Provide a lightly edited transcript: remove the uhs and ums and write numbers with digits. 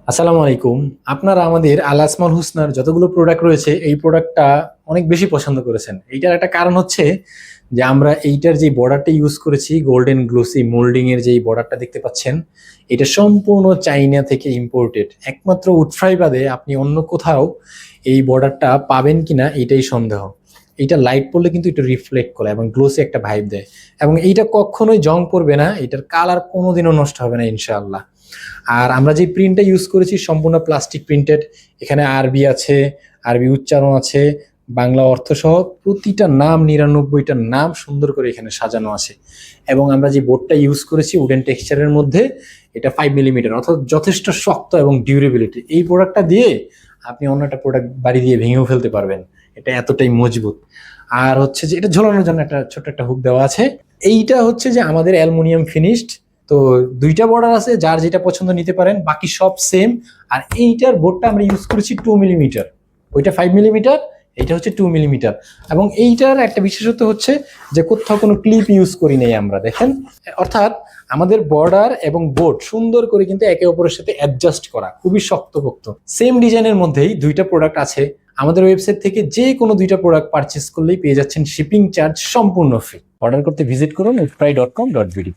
আসসালামু আলাইকুম। আপনারা আমাদের আল আসমাউল হুসনার যতগুলো প্রোডাক্ট রয়েছে এই প্রোডাক্টটা অনেক বেশি পছন্দ করেছেন। এইটার একটা কারণ হচ্ছে যে আমরা এইটার যে বর্ডারটা ইউজ করেছি, গোল্ডেন গ্লোসি মোল্ডিং এর যে বর্ডারটা দেখতে পাচ্ছেন, এটা সম্পূর্ণ চাইনা থেকে ইম্পোর্টেড। একমাত্র উডফ্রাই বাদে আপনি অন্য কোথাও এই বর্ডারটা পাবেন কিনা এটাই সন্দেহ। এটা লাইট পড়লে কিন্তু এটা রিফ্লেক্ট করে এবং গ্লোসি একটা ভাইব দেয়, এবং এইটা কখনোই জং পড়বে না, এটার কালার কোনোদিনও নষ্ট হবে না ইনশাআল্লাহ। আর আমরা যে প্রিন্টটা ইউজ করেছি সম্পূর্ণ প্লাস্টিক প্রিন্টেড। এখানে আরবি আছে, আরবি উচ্চারণ আছে, বাংলা অর্থ সহ প্রতিটা নাম ৯৯টা নাম সুন্দর করে এখানে সাজানো আছে। এবং আমরা যে বোর্ডটা ইউজ করেছি উডেন টেক্সচারের মধ্যে, এটা 5 মিলিমিটার, অর্থাৎ যথেষ্ট শক্ত এবং ডিউরেবিলিটি। এই প্রোডাক্টটা দিয়ে আপনি অন্য একটা প্রোডাক্ট বাড়ি দিয়ে ভেঙেও ফেলতে পারবেন, এটা এতটাই মজবুত। আর হচ্ছে যে এটা ঝোলানোর জন্য একটা ছোট্ট একটা হুক দেওয়া আছে। এইটা হচ্ছে যে আমাদের অ্যালুমিনিয়াম ফিনিশড। তো দুইটা বর্ডার আছে, যার যেটা পছন্দ নিতে পারেন, বাকি সব সেম। আর এইটার বোর্ডটা আমরা ইউজ করেছি 2 মিলিমিটার, ওইটা 5 মিলিমিটার, এটা হচ্ছে 2 মিলিমিটার। এবং এইটার একটা বিশেষত্ব হচ্ছে যে কোথাও কোনো ক্লিপ ইউজ করি নাই আমরা, দেখেন। অর্থাৎ আমাদের বর্ডার এবং বোর্ড সুন্দর করে কিন্তু একে অপরের সাথে অ্যাডজাস্ট করা, খুবই শক্তপোক্ত। সেম ডিজাইনের মধ্যেই দুইটা প্রোডাক্ট আছে। আমাদের ওয়েবসাইট থেকে যে কোনো দুইটা প্রোডাক্ট পারচেস করলেই পেয়ে যাচ্ছেন শিপিং চার্জ সম্পূর্ণ ফ্রি। অর্ডার করতে ভিজিট করুন utfry.com.bd।